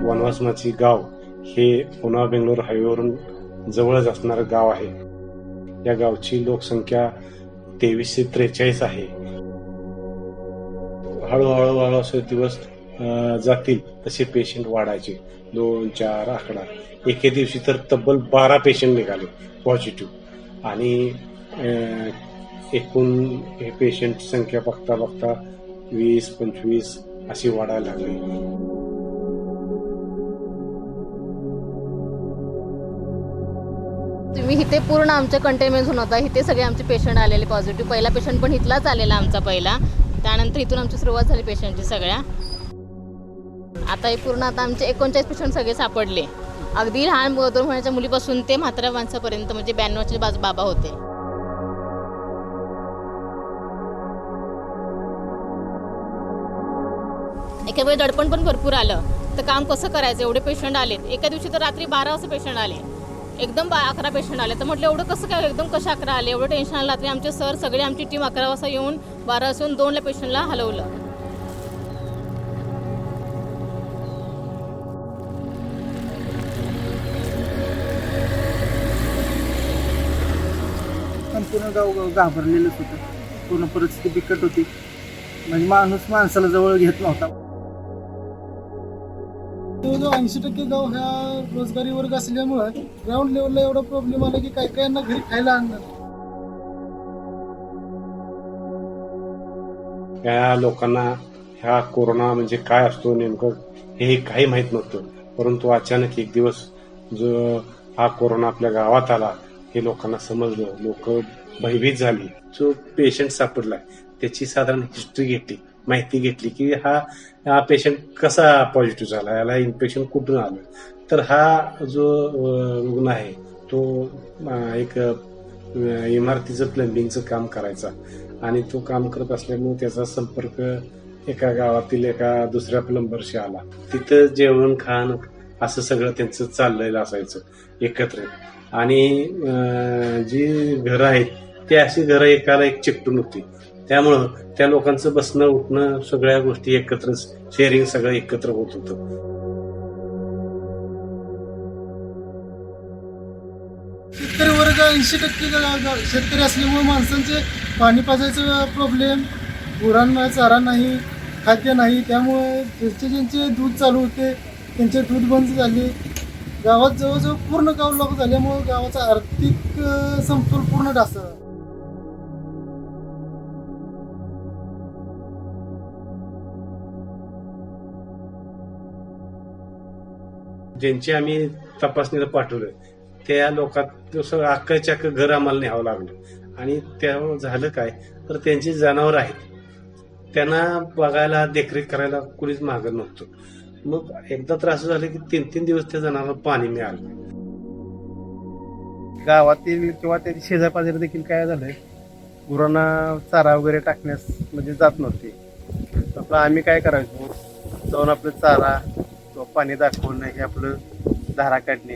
वनवासमाची गाव हे पुणे बेंगलोर हायवेवरून जवळच असणारं गाव आहे. या गावची लोकसंख्या 2343 आहे. हळूहळू असे दिवस जातील तसे पेशंट वाढायचे. 2, 4 आकडा एके दिवशी तर तब्बल 12 पेशंट निघाले पॉझिटिव्ह. आणि एकूण हे पेशंट संख्या बघता बघता 20-25 अशी वाढायला लागली. तुम्ही इथे पूर्ण आमच्या कंटेनमेंट झोन होता. इथे सगळे आमचे पेशंट आलेले पॉझिटिव्ह. पहिला पेशंट पण इथलाच आलेला आमचा पहिला. त्यानंतर इथून आमची सुरुवात झाली पेशंटची सगळ्या. आता हे पूर्ण आता आमचे 39 पेशंट सगळे सापडले. अगदी लहान 2 महिन्याच्या मुलीपासून ते म्हाताऱ्या माणसापर्यंत, म्हणजे 92चे बाबा होते. एका वेळी दडपण पण भरपूर आलं. तर काम कसं करायचं, एवढे पेशंट आलेत. एका दिवशी तर रात्री 12 वाजता पेशंट आले, एकदम 11 पेशंट आले. तर म्हटलं एवढं कसं काय, एकदम कसे 11 आले, एवढं टेन्शन आलं. रात्री आमचे सर सगळे, आमची टीम 11 वाजता येऊन 12 वाजून 2ला पेशंटला हलवलं. संपूर्ण गाव घाबरलेलंच होतं. पूर्ण परिस्थिती बिकट होती. म्हणजे माणूस माणसाला जवळ घेत नव्हता. जवळजवळ 80% गाव ह्या रोजगारी वर्ग असल्यामुळे ग्राउंड लेवलला एवढा प्रॉब्लेम आला की काही काहींना घरी खायला आणणार. या लोकांना ह्या कोरोना म्हणजे काय असतो नेमकं हे काही माहीत नव्हतं. परंतु अचानक एक दिवस जो हा कोरोना आपल्या गावात आला हे लोकांना समजलं. लोक भयभीत झाली. जो पेशंट सापडला त्याची साधारण हिस्ट्री घेतली, माहिती घेतली की हा पेशंट कसा पॉझिटिव्ह झाला, याला इन्फेक्शन कुठून आलं. तर हा जो रुग्ण आहे तो एक इमारतीचं प्लंबिंगचं काम करायचा. आणि तो काम करत असल्यामुळे त्याचा संपर्क एका गावातील एका दुसऱ्या प्लंबरशी आला. तिथं जेवण खाण असं सगळं त्यांचं चाललेलं असायचं एकत्र. आणि जी घरं आहेत ते अशी घरं एकाला एक चिकटून होती. त्यामुळं त्या लोकांचं बसणं उठणं सगळ्या गोष्टी एकत्र, शेअरिंग सगळं एकत्र होत होतं. शेतकरी वर्ग 80% शेतकरी असल्यामुळे माणसांचे पाणी पाजायचं प्रॉब्लेम, गुरांना चारा नाही, खाद्य नाही. त्यामुळे ज्यांचे दूध चालू होते त्यांचे दूध बंद झाले. गावात जवळजवळ पूर्ण गाव लॉक झाल्यामुळे गावाचा आर्थिक समतोल पूर्ण ढासळला. ज्यांची आम्ही तपासणीला पाठवलं त्या लोकात सगळं अख्खाच्या घर आम्हाला न्यावं लागलं. आणि त्या झालं काय तर त्यांची जनावर आहेत, त्यांना बघायला देखरेख करायला कुणीच मागं नव्हतं. मग एकदा तर असं झालं की 3-3 दिवस त्या जनावरांना पाणी मिळालं. गावातील किंवा त्याची शेजारपाजारी देखील काय झालंय, गुरांना चारा वगैरे टाकण्यास म्हणजे जात नव्हते. आपलं आम्ही काय करायचो, जाऊन आपलं चारा किंवा पाणी दाखवणं हे आपलं धारा काढणे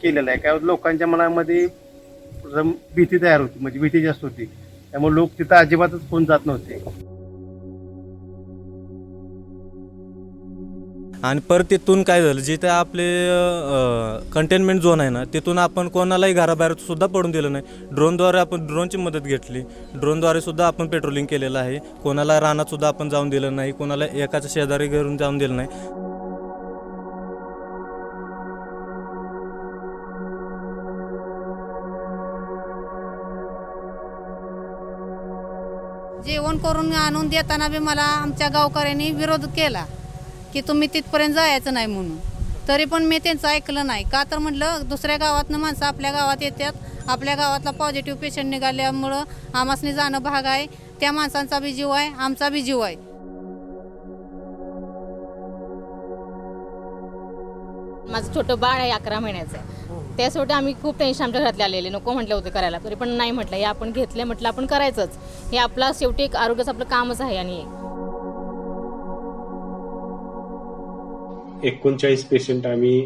केलेलं आहे. काय लोकांच्या मनामध्ये भीती तयार होती, म्हणजे भीती जास्त होती. त्यामुळे लोक तिथं अजिबातच कोण जात नव्हते. आणि परत तिथून काय झालं, जिथे आपले कंटेनमेंट झोन आहे ना, तिथून आपण कोणालाही घराबाहेर सुद्धा पडून दिलं नाही. ड्रोनद्वारे आपण ड्रोनची मदत घेतली. ड्रोनद्वारे सुद्धा आपण पेट्रोलिंग केलेलं आहे. कोणाला रानात सुद्धा आपण जाऊन दिलं नाही, कोणाला एकाच्या शेजारी घरून जाऊन दिलं नाही. जेवण करून आणून देताना बी मला आमच्या गावकऱ्यांनी विरोध केला की तुम्ही तिथपर्यंत जायचं नाही म्हणून. तरी पण मी त्यांचं ऐकलं नाही. का तर म्हटलं दुसऱ्या गावातनं माणसं आपल्या गावात येतात, आपल्या गावातला पॉझिटिव्ह पेशंट निघाल्यामुळं आम्हासनी जाणं भाग आहे. त्या माणसांचा बी जीव आहे, आमचा बी जीव आहे. माझं छोटं बाळ आहे 11 महिन्याचं. त्यासाठी आम्ही खूप टेन्शन आमच्या घरातले आलेले, नको म्हटलं होते करायला. तरी पण नाही म्हटलं, हे आपण घेतले, म्हटलं आपण करायचंच. हे आपला शेवटी एक आरोग्याचं आपलं कामच आहे. आणि 39 पेशंट आम्ही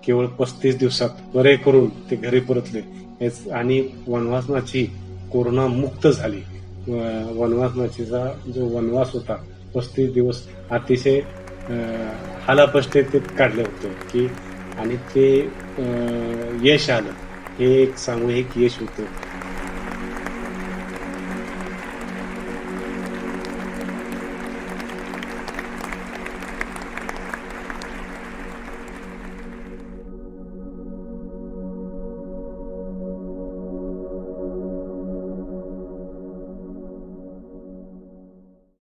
केवळ 35 दिवसात बरे करून ते घरी परतले. आणि वनवासमाची कोरोना मुक्त झाली. वनवासमाचीचा जो वनवास होता 35 दिवस अतिशय हालापष्टेत काढलं होतं की आणि ते यश आलं. हे एक सामूहिक यश होतं.